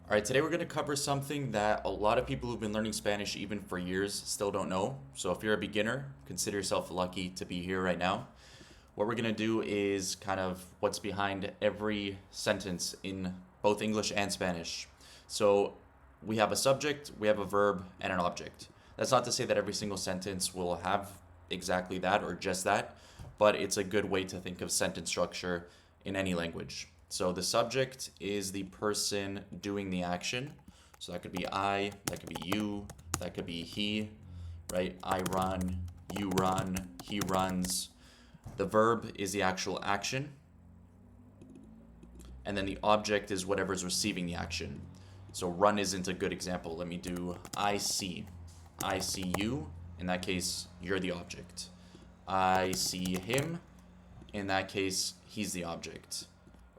All right, today we're going to cover something that a lot of people who've been learning Spanish even for years still don't know. So if you're a beginner, consider yourself lucky to be here right now. What we're going to do is kind of what's behind every sentence in both English and Spanish. So we have a subject, we have a verb, and an object. That's not to say that every single sentence will have exactly that or just that, but it's a good way to think of sentence structure in any language. So the subject is the person doing the action. So that could be I, that could be you, that could be he, right? I run, you run, he runs. The verb is the actual action. And then the object is whatever's receiving the action. So run isn't a good example. Let me do I see. I see you. In that case, you're the object. I see him. In that case, he's the object.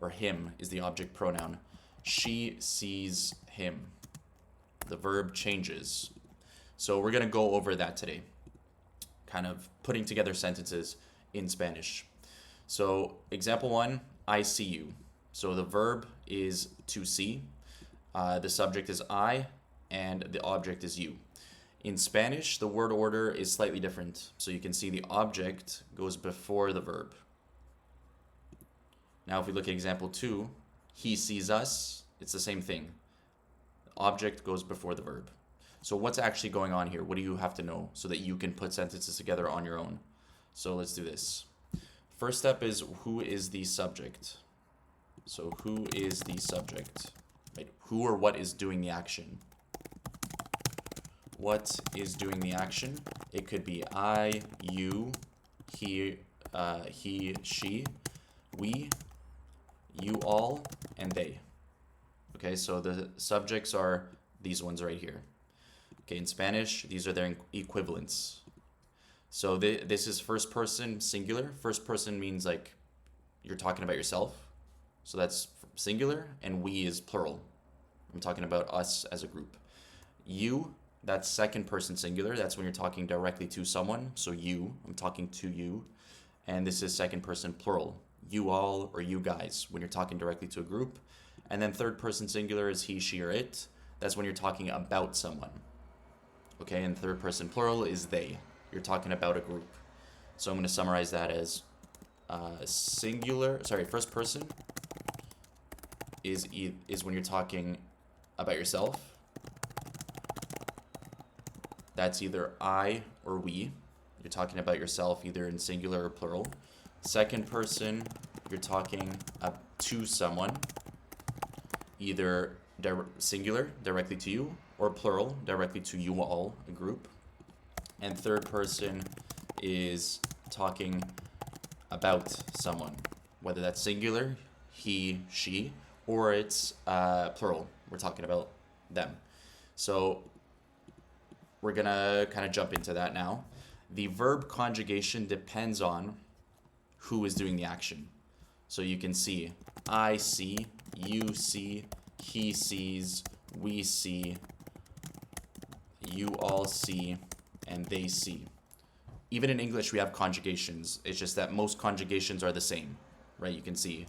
Or him is the object pronoun. She sees him. The verb changes. So we're going to go over that today. Kind of putting together sentences in Spanish. So example one, I see you. So the verb is to see. The subject is I, and the object is you. In Spanish, the word order is slightly different. So you can see the object goes before the verb. Now, if we look at example two, he sees us, it's the same thing. The object goes before the verb. So what's actually going on here? What do you have to know so that you can put sentences together on your own? So let's do this. First step is who is the subject? So who is the subject? Right? Who or what is doing the action? What is doing the action? It could be I, you, he, she, we, you all, and they. Okay, so the subjects are these ones right here. Okay, in Spanish, these are their equivalents. So this is first person singular. First person means like you're talking about yourself. So that's singular, and we is plural. I'm talking about us as a group. You, that's second person singular. That's when you're talking directly to someone. So you, I'm talking to you. And this is second person plural. You all or you guys when you're talking directly to a group. And then third person singular is he, she, or it. That's when you're talking about someone. Okay, and third person plural is they. You're talking about a group. So I'm going to summarize that as first person is when you're talking about yourself. That's either I or we. You're talking about yourself either in singular or plural. Second person, you're talking to someone, either singular, directly to you, or plural, directly to you all, a group. And third person is talking about someone, whether that's singular, he, she, or it's plural. We're talking about them. So we're going to kind of jump into that now. The verb conjugation depends on who is doing the action. So you can see, I see, you see, he sees, we see, you all see, and they see. Even in English, we have conjugations. It's just that most conjugations are the same, right? You can see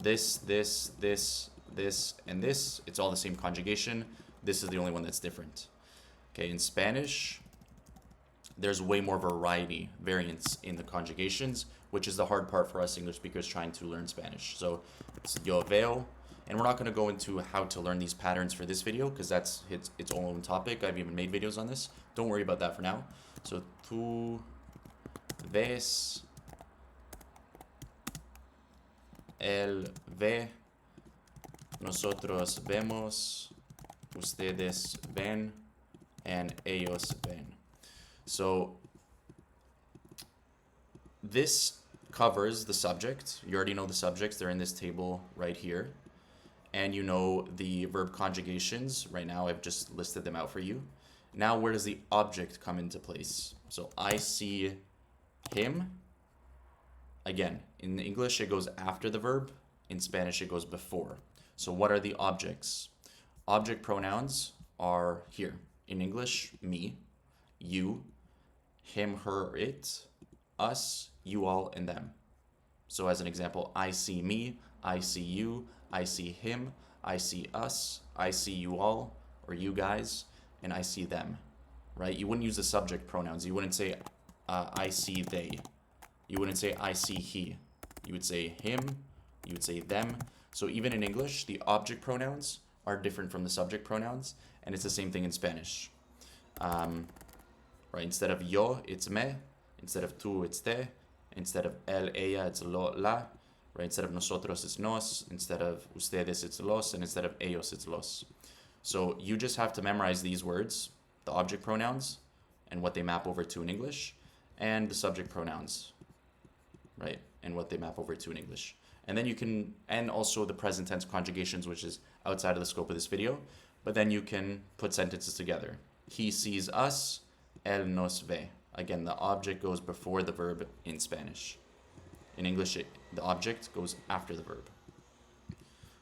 this, this, this, this, and this. It's all the same conjugation. This is the only one that's different. Okay, in Spanish, there's way more variance in the conjugations, which is the hard part for us English speakers trying to learn Spanish. So it's yo veo, and we're not going to go into how to learn these patterns for this video because that's its own topic. I've even made videos on this. Don't worry about that for now. So tú ves, él ve, nosotros vemos, ustedes ven, and ellos ven. So this covers the subject. You already know the subjects. They're in this table right here. And you know the verb conjugations. Right now, I've just listed them out for you. Now, where does the object come into place? So I see him. Again, in English, it goes after the verb. In Spanish, it goes before. So what are the objects? Object pronouns are here. In English, me, you, him, her, it, us, you all, and them. So as an example, I see me, I see you, I see him, I see us, I see you all, or you guys, and I see them, right? You wouldn't use the subject pronouns. You wouldn't say, I see they. You wouldn't say, I see he. You would say him, you would say them. So even in English, the object pronouns are different from the subject pronouns, and it's the same thing in Spanish. Right, instead of yo, it's me. Instead of tú, it's te. Instead of él, ella, it's lo, la. Right, instead of nosotros, it's nos. Instead of ustedes, it's los. And instead of ellos, it's los. So you just have to memorize these words, the object pronouns, and what they map over to in English, and the subject pronouns, right, and what they map over to in English. And then you can, and also the present tense conjugations, which is outside of the scope of this video, but then you can put sentences together. He sees us, él nos ve. Again, the object goes before the verb in Spanish. In English, the object goes after the verb.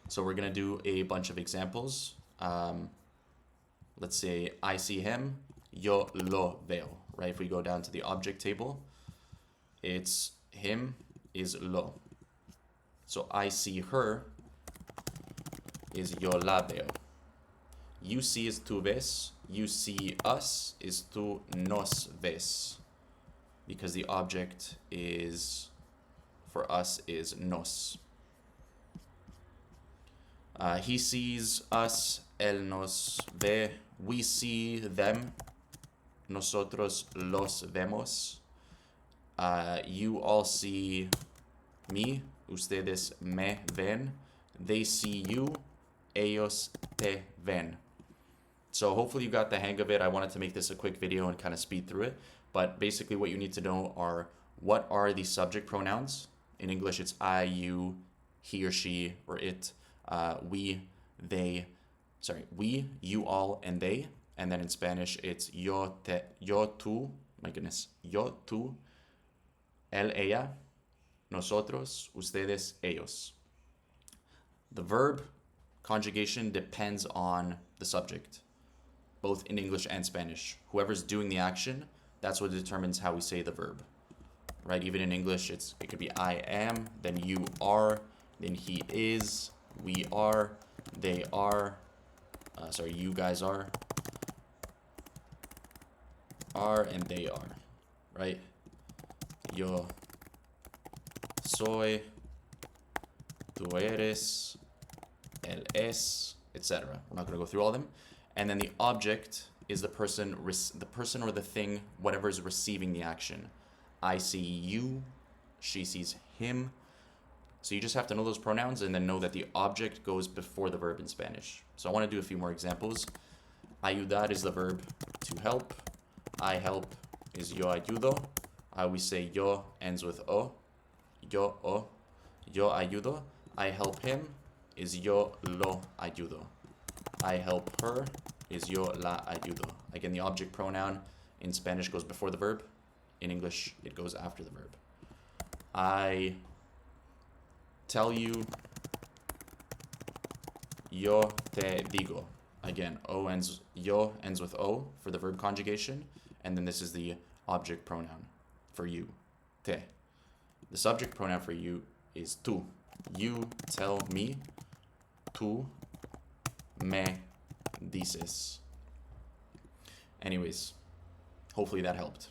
So we're going to do a bunch of examples. Let's say, I see him, yo lo veo, right? If we go down to the object table, it's him is lo. So I see her is yo la veo. You see is tú ves. You see us is tú nos ves. Because the object is, for us, is nos. He sees us, él nos ve. We see them, nosotros los vemos. You all see me, ustedes me ven. They see you, ellos te ven. So hopefully you got the hang of it. I wanted to make this a quick video and kind of speed through it. But basically what you need to know are, what are the subject pronouns? In English, it's I, you, he or she, or it, we, they, we, you all, and they. And then in Spanish, it's yo, te, yo, tú, my goodness, yo, tú, él, ella, nosotros, ustedes, ellos. The verb conjugation depends on the subject, both in English and Spanish. Whoever's doing the action, that's what determines how we say the verb, right? Even in English, it could be I am, then you are, then he is, we are, they are, you guys are, and they are, right? Yo soy, tú eres, él es, etc. We're not going to go through all of them. And then the object is the person or the thing, whatever is receiving the action. I see you, she sees him. So you just have to know those pronouns and then know that the object goes before the verb in Spanish. So I want to do a few more examples. Ayudar is the verb to help. I help is yo ayudo. I always say yo ends with o. Yo o. Yo ayudo. I help him is yo lo ayudo. I help her is yo la ayudo. Again, the object pronoun in Spanish goes before the verb. In English, it goes after the verb. I tell you, yo te digo. Again, yo ends with o for the verb conjugation, and then this is the object pronoun for you, te. The subject pronoun for you is tú. You tell me, tú me dices. Anyways, hopefully that helped.